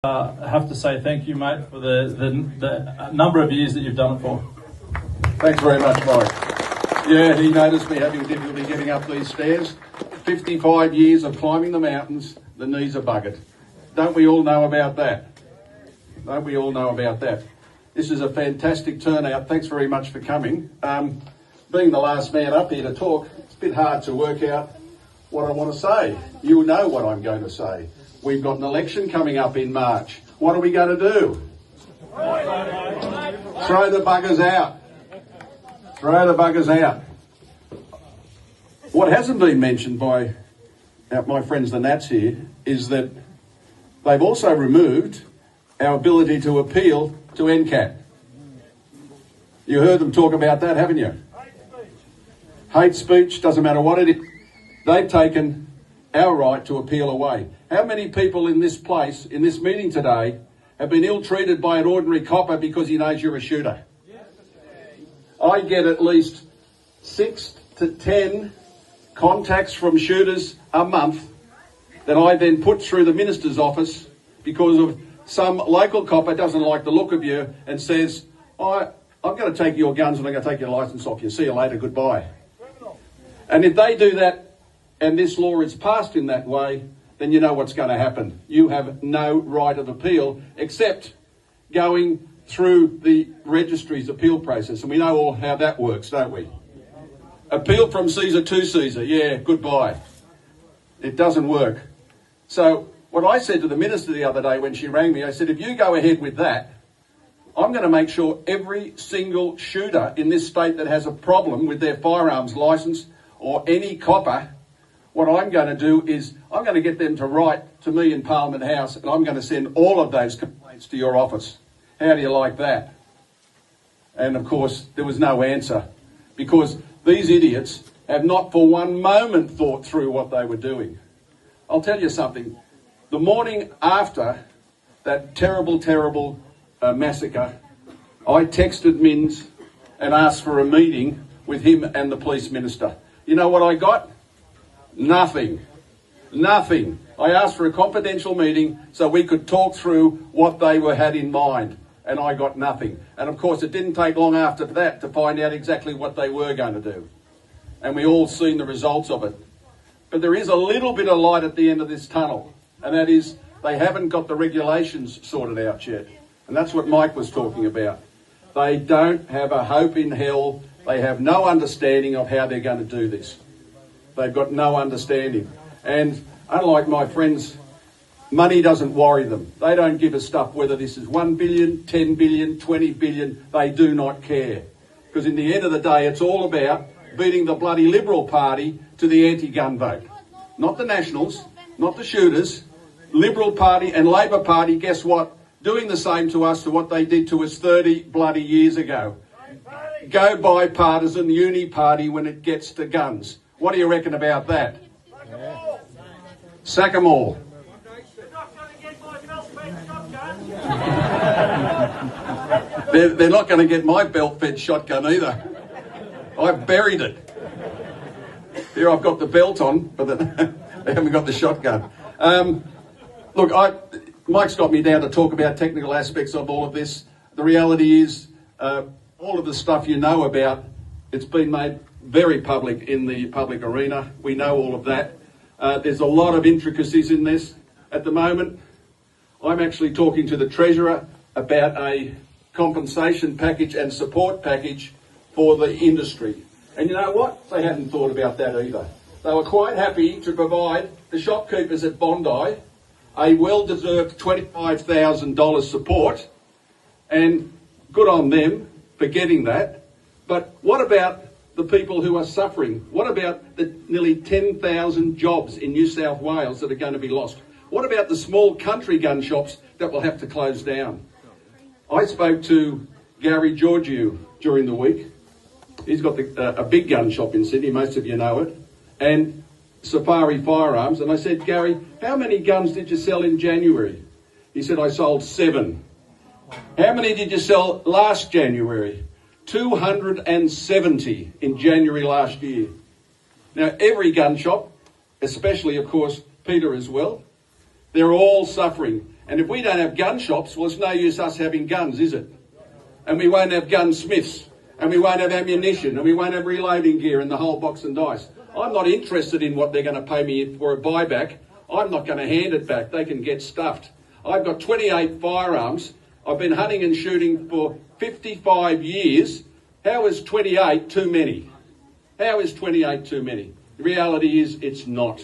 I have to say thank you, mate, for the number of years that you've done it for. Thanks very much, Mike. Yeah, he noticed me having difficulty getting up these stairs. 55 years of climbing the mountains, the knees are buggered. Don't we all know about that? Don't we all know about that? This is a fantastic turnout. Thanks very much for coming. Being the last man up here to talk, it's a bit hard to work out what I want to say. You know what I'm going to say. We've got an election coming up in March. What are we going to do? Throw the buggers out. Throw the buggers out. What hasn't been mentioned by my friends the Nats here is that they've also removed our ability to appeal to NCAT. You heard them talk about that, haven't you? Hate speech, doesn't matter what it is. They've taken our right to appeal away. How many people in this place, in this meeting today, have been ill-treated by an ordinary copper because he knows you're a shooter? I get at least 6 to 10 contacts from shooters a month that I then put through the minister's office because of some local copper doesn't like the look of you and says, I'm going to take your guns and I'm going to take your licence off you. See you later, goodbye. And if they do that and this law is passed in that way, then you know what's going to happen. You have no right of appeal except going through the registry's appeal process. And we know all how that works, don't we? Appeal from Caesar to Caesar. Yeah, goodbye. It doesn't work. So what I said to the minister the other day when she rang me, I said, if you go ahead with that, I'm going to make sure every single shooter in this state that has a problem with their firearms licence or any copper, what I'm going to do is I'm going to get them to write to me in Parliament House and I'm going to send all of those complaints to your office. How do you like that? And of course, there was no answer because these idiots have not for one moment thought through what they were doing. I'll tell you something. The morning after that terrible massacre, I texted Minns and asked for a meeting with him and the police minister. You know what I got? Nothing. Nothing. I asked for a confidential meeting so we could talk through what they had in mind, and I got nothing. And of course, it didn't take long after that to find out exactly what they were going to do. And we all seen the results of it. But there is a little bit of light at the end of this tunnel, and that is they haven't got the regulations sorted out yet. And that's what Mike was talking about. They don't have a hope in hell. They have no understanding of how they're going to do this. They've got no understanding. And unlike my friends, money doesn't worry them. They don't give a stuff whether this is 1 billion, 10 billion, 20 billion. They do not care. Because in the end of the day, it's all about beating the bloody Liberal Party to the anti-gun vote. Not the Nationals, not the shooters. Liberal Party and Labor Party, guess what? Doing the same to us to what they did to us 30 bloody years ago. Go bipartisan, uni-party when it gets to guns. What do you reckon about that? Sack 'em all. They're not going to get my belt-fed shotgun either. I've buried it. Here I've got the belt on, but they haven't got the shotgun. Look, Mike's got me down to talk about technical aspects of all of this. The reality is, all of the stuff you know about, it's been made very public in the public arena. We know all of that. There's a lot of intricacies in this. At the moment, I'm actually talking to the Treasurer about a compensation package and support package for the industry. And you know what? They hadn't thought about that either. They were quite happy to provide the shopkeepers at Bondi a well-deserved $25,000 support, and good on them for getting that. But what about the people who are suffering? What about the nearly 10,000 jobs in New South Wales that are going to be lost? What about the small country gun shops that will have to close down? I spoke to Gary Georgiou during the week. He's got a big gun shop in Sydney, most of you know it, and Safari Firearms. And I said, Gary, how many guns did you sell in January? He said, I sold 7. How many did you sell last January? 270 in January last year. Now, every gun shop, especially, of course, Peter as well, they're all suffering. And if we don't have gun shops, well, it's no use us having guns, is it? And we won't have gunsmiths, and we won't have ammunition, and we won't have reloading gear and the whole box and dice. I'm not interested in what they're going to pay me for a buyback. I'm not going to hand it back. They can get stuffed. I've got 28 firearms. I've been hunting and shooting for 55 years. How is 28 too many? How is 28 too many? The reality is it's not.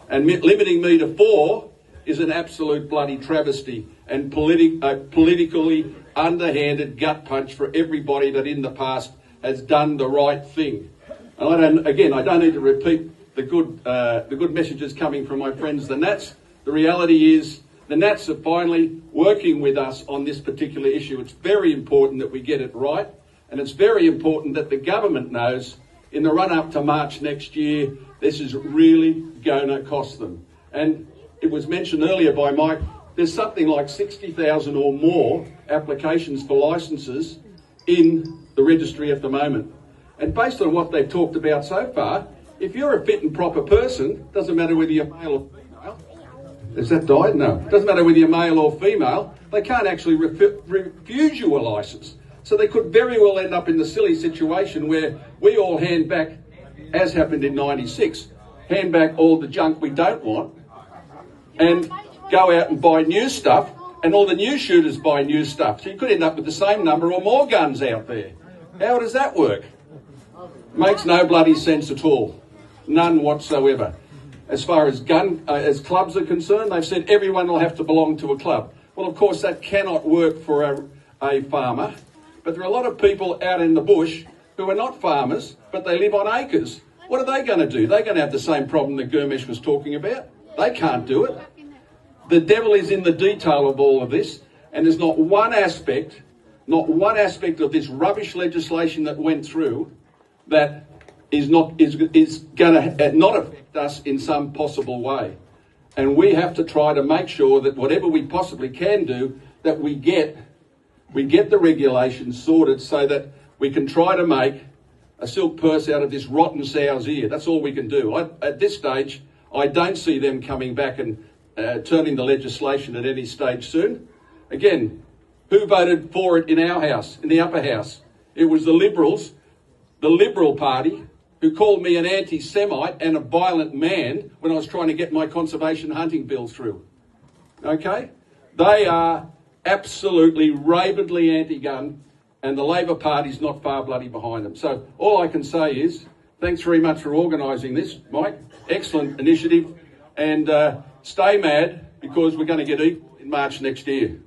And limiting me to 4 is an absolute bloody travesty and politically underhanded gut punch for everybody that in the past has done the right thing. And I don't need to repeat the good messages coming from my friends the Nats. The reality is the Nats are finally working with us on this particular issue. It's very important that we get it right, and it's very important that the government knows in the run-up to March next year, this is really going to cost them. And it was mentioned earlier by Mike, there's something like 60,000 or more applications for licences in the registry at the moment. And based on what they've talked about so far, if you're a fit and proper person, doesn't matter whether you're male or female. Has that died? No. Doesn't matter whether you're male or female, they can't actually refuse you a licence. So they could very well end up in the silly situation where we all hand back, as happened in '96, hand back all the junk we don't want and go out and buy new stuff, and all the new shooters buy new stuff. So you could end up with the same number or more guns out there. How does that work? Makes no bloody sense at all. None whatsoever. As far as as clubs are concerned, they've said everyone will have to belong to a club. Well, of course, that cannot work for a farmer. But there are a lot of people out in the bush who are not farmers, but they live on acres. What are they going to do? They're going to have the same problem that Gurmesh was talking about. They can't do it. The devil is in the detail of all of this, and there's not one aspect of this rubbish legislation that went through that is going to not affect us in some possible way. And we have to try to make sure that whatever we possibly can do, that we get the regulations sorted so that we can try to make a silk purse out of this rotten sow's ear. That's all we can do. At this stage, I don't see them coming back and turning the legislation at any stage soon. Again, who voted for it in our house, in the upper house? It was the Liberals, the Liberal Party, who called me an anti-Semite and a violent man when I was trying to get my conservation hunting bill through. Okay? They are absolutely rabidly anti-gun, and the Labor Party's not far bloody behind them. So all I can say is, thanks very much for organising this, Mike. Excellent initiative. And stay mad, because we're going to get equal in March next year.